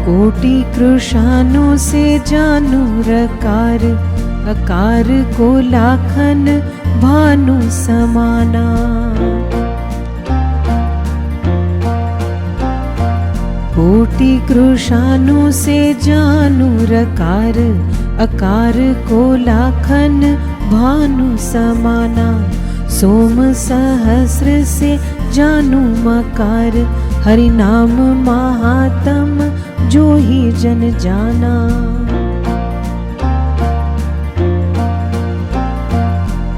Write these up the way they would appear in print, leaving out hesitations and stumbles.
कोटि कृशानु से जानू रकार, अकार को लाखन भानु समाना। कोटि कृशानु से जानू रकार, अकार को लाखन भानु समाना। सोम सहस्र से जानू मकार, हरि नाम महात्म जो ही जन जाना।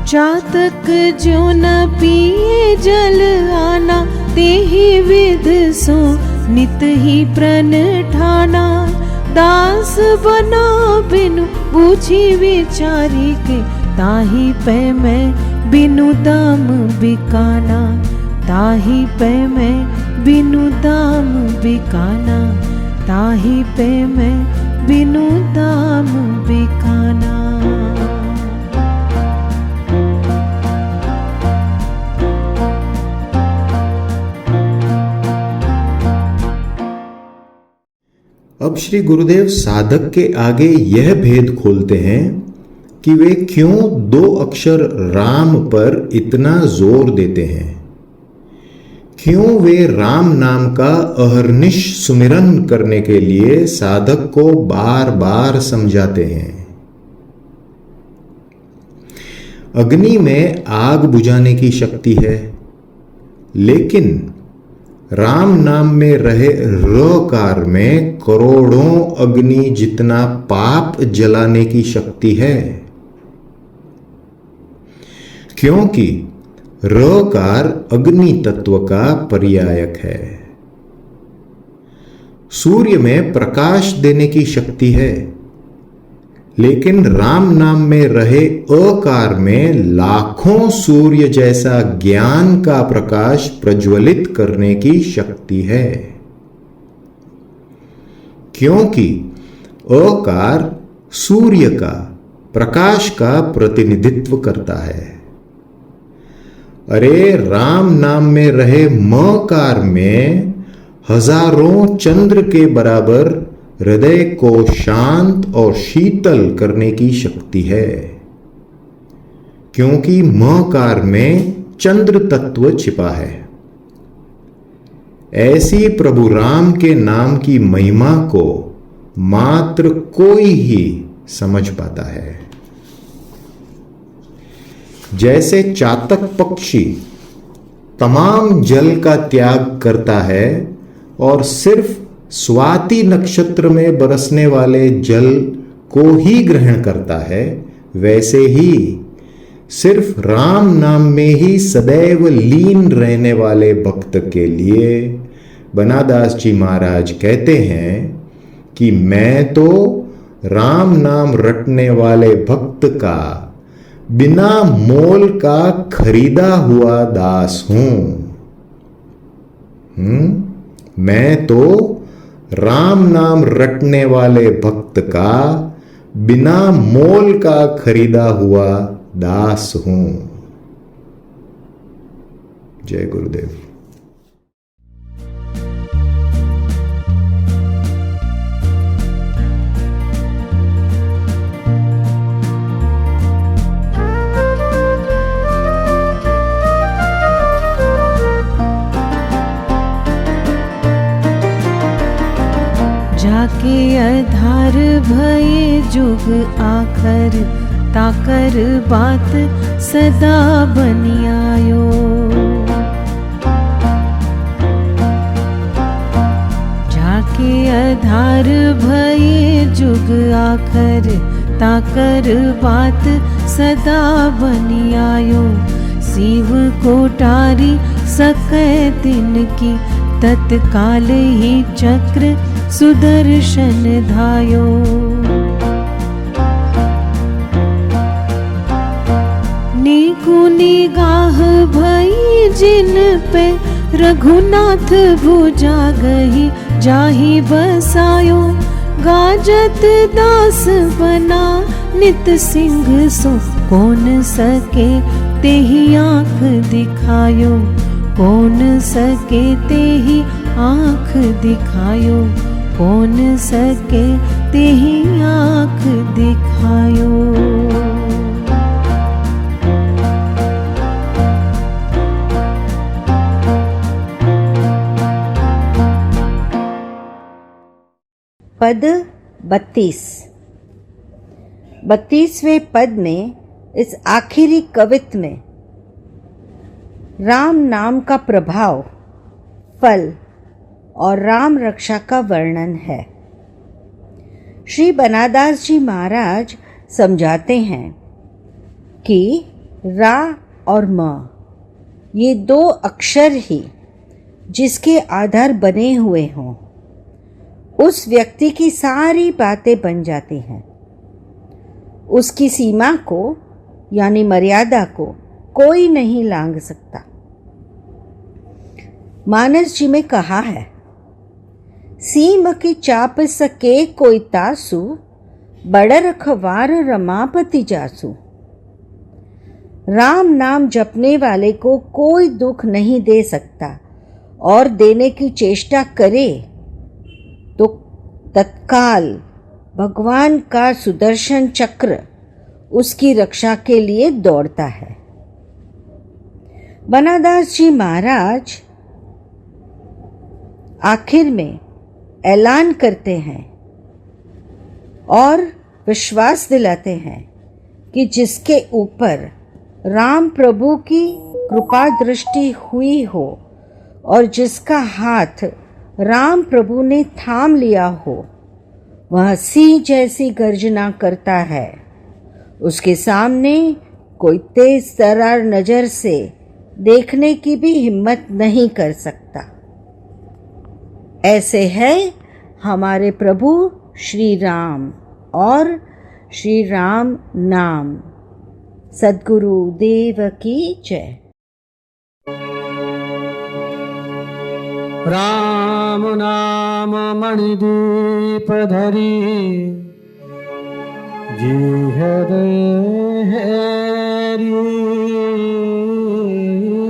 चातक जो न पिए जल आना, तेहि विध सो नित ही प्रण ठाना। दास बना बिनु बूझी विचारी के, ताहि पै मैं बिनु दाम बिकाना। ताहि पै मैं बिनु दाम बिकाना, ताहि पे मैं बिनु दाम बिकाना। अब श्री गुरुदेव साधक के आगे यह भेद खोलते हैं कि वे क्यों दो अक्षर राम पर इतना जोर देते हैं, क्यों वे राम नाम का अहर्निश सुमिरन करने के लिए साधक को बार बार समझाते हैं। अग्नि में आग बुझाने की शक्ति है, लेकिन राम नाम में रहे रकार में करोड़ों अग्नि जितना पाप जलाने की शक्ति है, क्योंकि रकार अग्नि तत्व का पर्यायक है। सूर्य में प्रकाश देने की शक्ति है, लेकिन राम नाम में रहे अकार में लाखों सूर्य जैसा ज्ञान का प्रकाश प्रज्वलित करने की शक्ति है, क्योंकि अकार सूर्य का प्रकाश का प्रतिनिधित्व करता है। अरे राम नाम में रहे मकार में हजारों चंद्र के बराबर हृदय को शांत और शीतल करने की शक्ति है, क्योंकि मकार में चंद्र तत्व छिपा है। ऐसी प्रभु राम के नाम की महिमा को मात्र कोई ही समझ पाता है। जैसे चातक पक्षी तमाम जल का त्याग करता है और सिर्फ स्वाति नक्षत्र में बरसने वाले जल को ही ग्रहण करता है, वैसे ही सिर्फ राम नाम में ही सदैव लीन रहने वाले भक्त के लिए बनादास जी महाराज कहते हैं कि मैं तो राम नाम रटने वाले भक्त का बिना मोल का खरीदा हुआ दास हूं। मैं तो राम नाम रटने वाले भक्त का बिना मोल का खरीदा हुआ दास हूं। जय गुरुदेव। जाके आधार भये जुग आखर, ताकर बात सदा बनी आयो। जाके आधार भये जुग आखर, ताकर बात सदा बनी आयो। शिव कोटारी सकै दिन की, तत्काल ही चक्र सुदर्शन धायो। नीकु निगाह भई जिन पे, रघुनाथ भुजा गही जाहि बसायो। गाजत दास बना नित सिंह सो, कौन सके तेहि आँख दिखायो। कौन सके तेहि आँख दिखायो। कौन सके तेहि आँख दिखायो। पद 32। 32वें पद में इस आखिरी कवित्त में राम नाम का प्रभाव, फल और राम रक्षा का वर्णन है। श्री बनादास जी महाराज समझाते हैं कि रा और म ये दो अक्षर ही जिसके आधार बने हुए हों, उस व्यक्ति की सारी बातें बन जाती हैं। उसकी सीमा को यानी मर्यादा को कोई नहीं लांघ सकता। मानस जी में कहा है, सीम की चाप सके कोई तासु, बड़ रखवार रमापति जासु। राम नाम जपने वाले को कोई दुख नहीं दे सकता, और देने की चेष्टा करे तो तत्काल भगवान का सुदर्शन चक्र उसकी रक्षा के लिए दौड़ता है। बनादास जी महाराज आखिर में ऐलान करते हैं और विश्वास दिलाते हैं कि जिसके ऊपर राम प्रभु की कृपा दृष्टि हुई हो और जिसका हाथ राम प्रभु ने थाम लिया हो, वह सिंह जैसी गर्जना करता है। उसके सामने कोई तेज तर्रार नजर से देखने की भी हिम्मत नहीं कर सकता। ऐसे है हमारे प्रभु श्री राम और श्री राम नाम। सद्गुरु देव की जय। राम नाम मणिदीप धरी, जी हृदय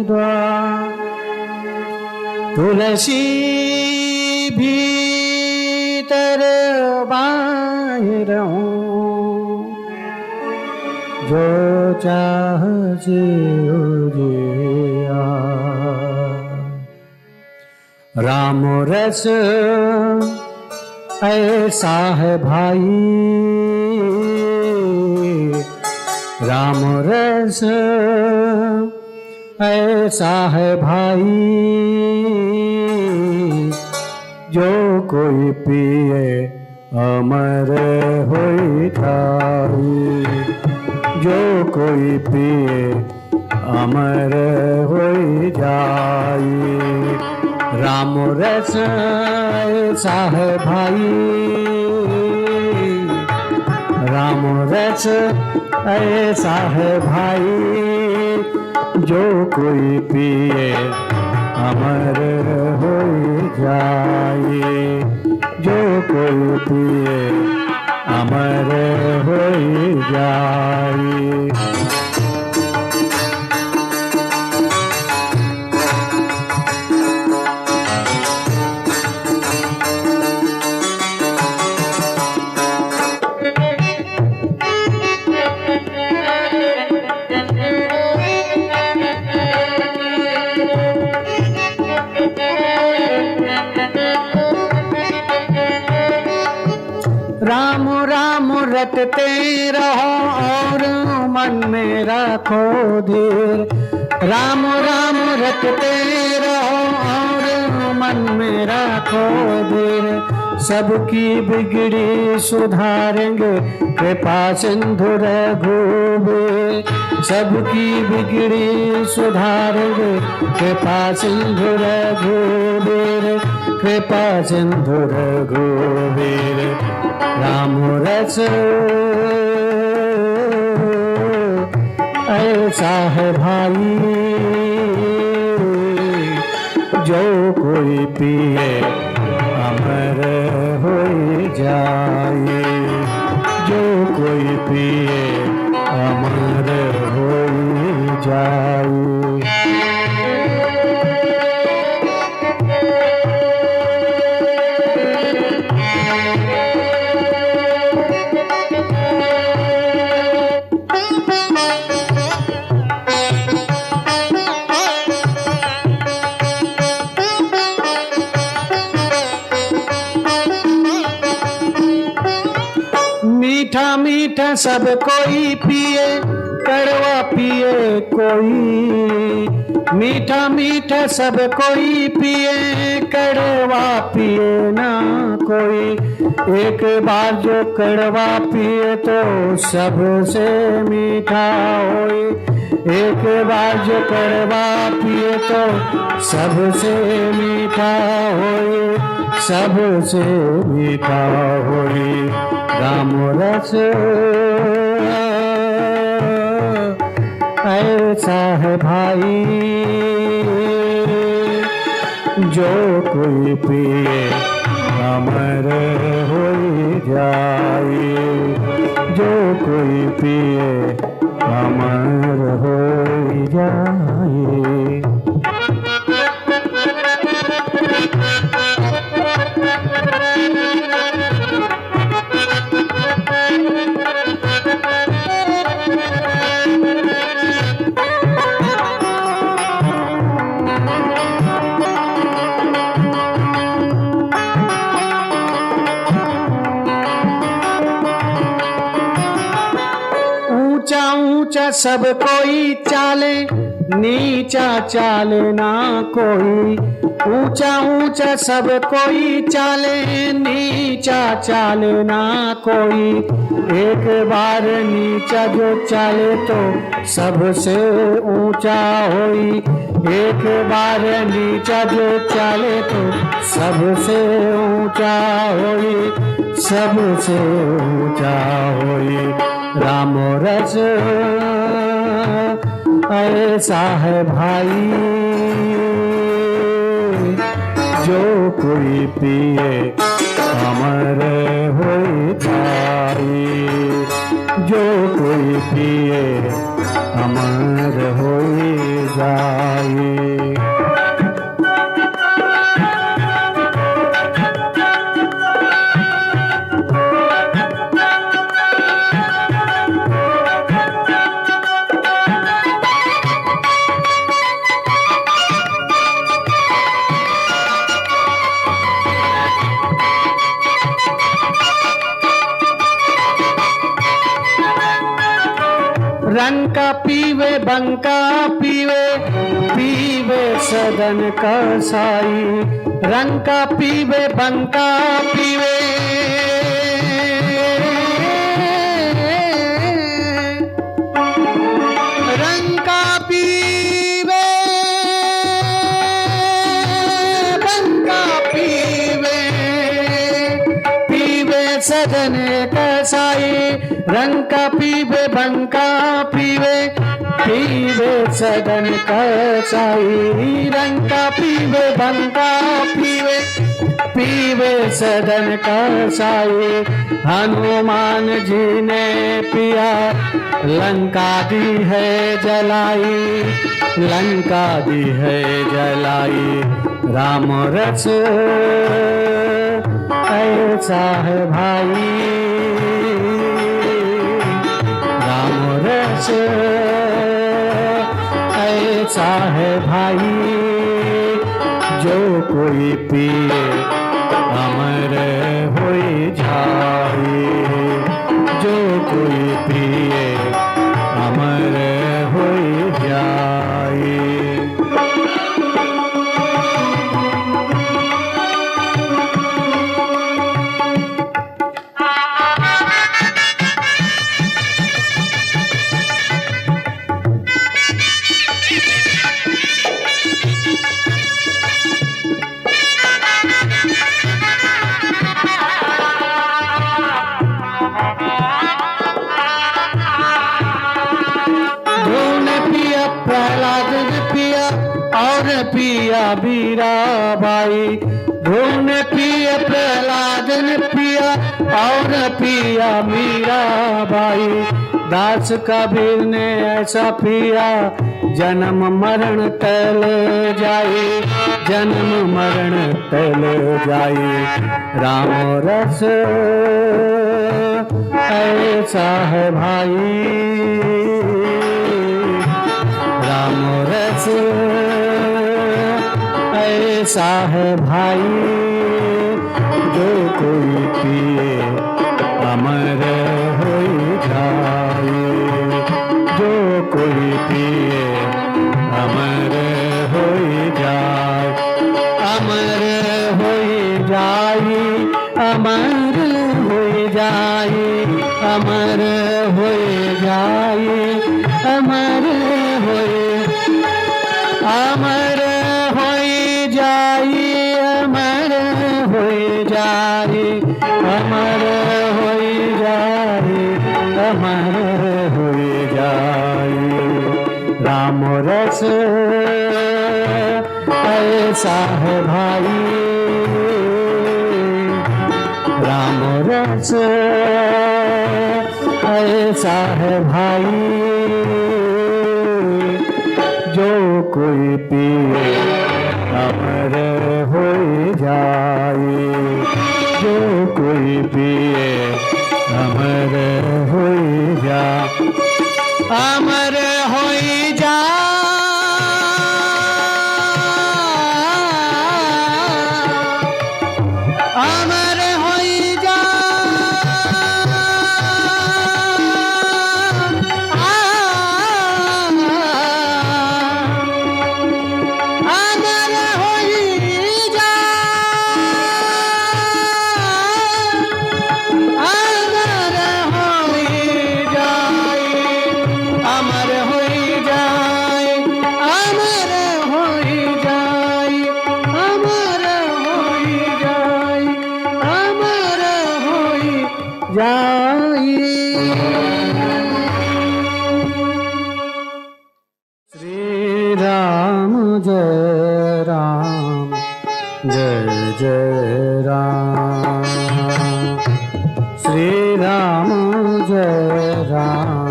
द्वार। तुलसी भीतर बाहिर हूँ, जो चाह जिया। राम रस ऐसा है भाई, राम रस ऐसा है भाई, जो कोई पिए अमर होई ठाई, जो कोई पिए अमर होई जाई। राम रस ऐसा है भाई, राम रस ऐसा है भाई, जो कोई पिए अमर हो जाए, जो कोई पिए अमर हो जाए। राम राम रटते रहो और मन में रखो धीर, राम राम रटते रहो और मन में रखो धीर। सबकी बिगड़ी सुधारेंगे कृपा सिंधु रघुबीर, सबकी बिगड़ी सुधारेंगे कृपा सिंधु रघुबीर, कृपा सिंधु रघुबीर। राम रस ऐसा है भाई, जो कोई पिए अमर हो जाए, जो कोई पिए अमर हो जाए। मीठा सब कोई पिए, कड़वा पिए कोई। मीठा मीठा सब कोई पिए, कड़वा पिए ना कोई। एक बार जो कड़वा पिए तो सबसे मीठा होई। एक बार जो कड़वा पिए तो सबसे मीठा होई, सबसे मीठा होई। राम रस ऐसा है भाई, जो कोई पिए अमर हो जाए। जो कोई पिए अमर हो जाए। ऊंचा ऊंचा सब कोई चाले, नीचा चाले ना कोई। ऊंचा ऊंचा सब कोई चाले, नीचा चाले ना कोई। एक बार नीचा जो चाले तो सबसे ऊंचा होई। एक बार नीचा जो चाले तो सबसे ऊंचा होई, सबसे ऊंचा होई। राम रस ऐसा है भाई, जो कोई पिए अमर हो जाए। जो कोई पिए अमर हो जाए। रंग का पीवे बंका पीवे, पीवे सदन का साई। रंग का पीवे बंका पीवे, रंग का पीवे बंका पीवे, पीवे सदन का साई। रंग का पीवे बंका पीवे, पीवे सदन का साई। रंग का पीवे बंका पीवे, पीवे सदन का साई। हनुमान जी ने पिया, लंका दी है जलाई। लंका दी है जलाई। राम रस ऐसा है भाई, रस ऐसा है भाई, जो कोई पिए अमर हो जाए। जो कोई पिए अमर हो जाए। प्रहलाद ने पिया और पिया मीराबाई। ध्रुव ने पिया, प्रहलाद ने पिया और पिया मीराबाई। दास कबीर ने ऐसा पिया, जन्म मरण टले जाए। जन्म मरण टले जाए। राम रस ऐसा है भाई, राम रस ऐसा है भाई, जो कोई पिए अमर हो जाए। जाई अमर हो जाई अमर हो जाई अमर हो अमर हो जाई अमर हो जाई अमर हो जाई अमर हो जाई राम रस ऐसा है भाई राम रस ऐसा है भाई जो कोई पिए अमर हो जाए जो कोई पिए अमर हो जा अमर हो जा अमर हो जा अमर हो जा अमर हो जाए अमर हो जाए अमर हो जाए अमर हो जाए अमर हो जाए श्री राम जय राम जय जय राम श्री राम जय राम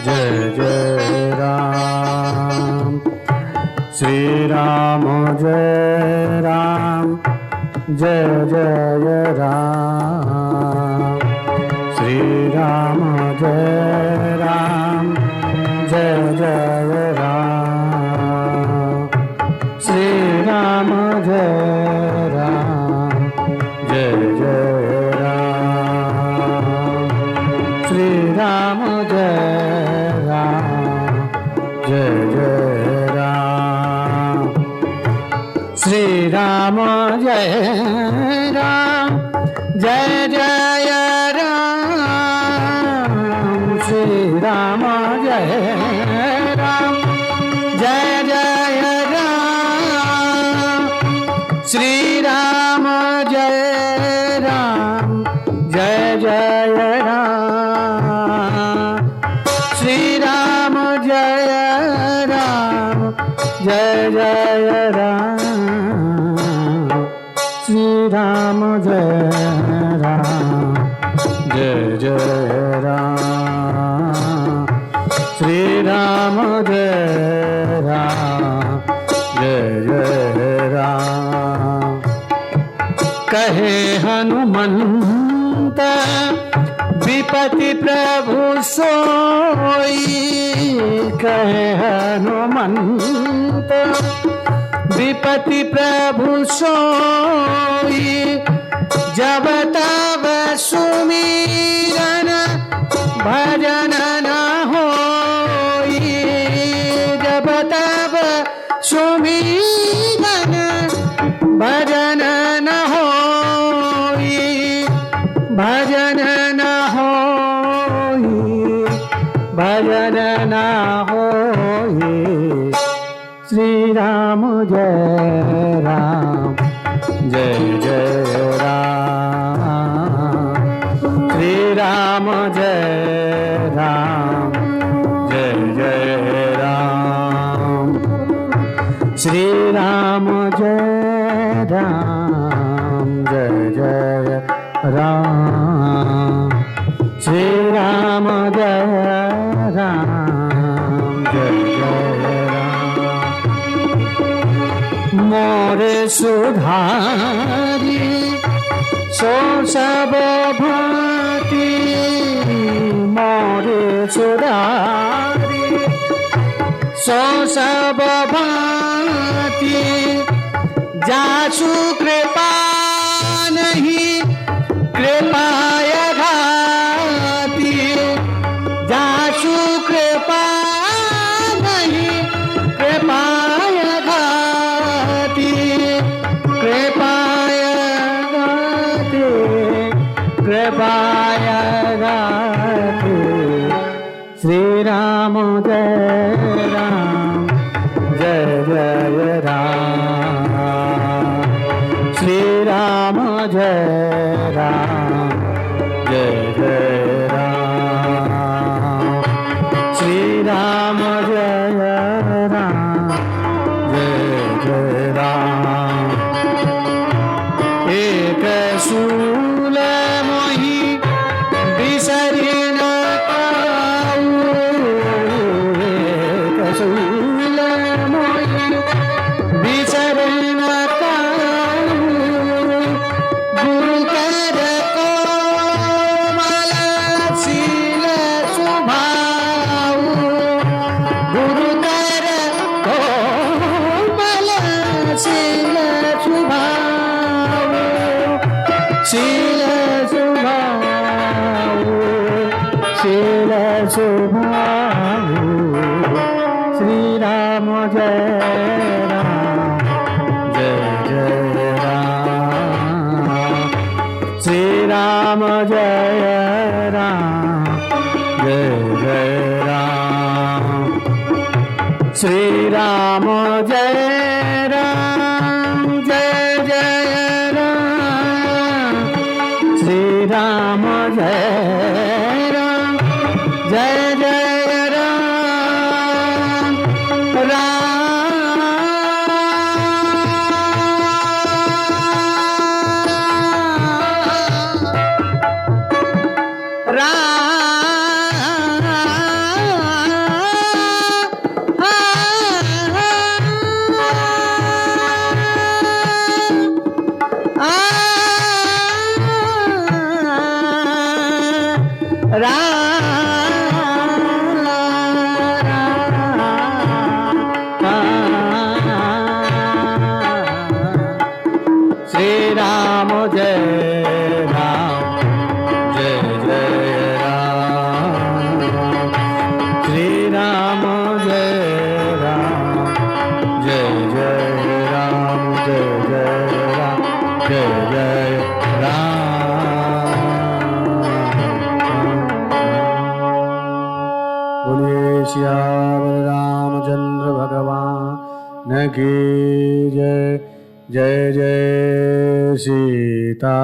जय जय राम श्री राम जय राम जय जय राम श्री राम जय राम जय जय राम श्री राम जय राम जय जय राम श्री राम जय राम जय जय राम श्री राम जय राम जय जय राम श्री राम जय राम जय जय राम श्री राम जय राम जय जय राम श्री राम जय राम जय जय राम श्री राम जय राम जय जय राम श्री राम जय राम जय जय राम कहे हनुमंत विपति प्रभु सोई कहे हनुमंत विपति प्रभु सोई जब तब सुमिरन भजन न होई जब तब सुमिरन भजन न होई भजन न होई भजन न होई श्री राम जय राम जय जय राम श्री राम जय राम जय जय राम श्री राम जय राम जय जय राम श्री राम जय राम जय जय राम मोरे सुधारी सो सब भांति मोरे सुधारी सो सब भांति जासु कृपा नहीं कृपाय घाती जासु कृपा नहीं कृपाय घाती कृपाय पाया गाते श्री राम जय राम जय जय राम श्री राम जय राम जय जय राम श्री राम जय राम जय जय राम एक शूल मोही बिसरी न पाऊ एक शूल मोही बिसरी न पाऊ गुरु कर कोमल शील स्वभाव गुरु कर कोमल शील स्वभाव शील स्वभाव शील स्वभाव श्री राम जय राम जय जय राम श्री राम जय राम जय जय राम श्री राम जय राम जय जय राम श्री राम जय राम जय जय राम श्री राम जय राम जय जय राम श्री राम जय राम जय जय राम जय जय राम जय जय राम बोलिए सियावर रामचंद्र भगवान की जय जय जय सीता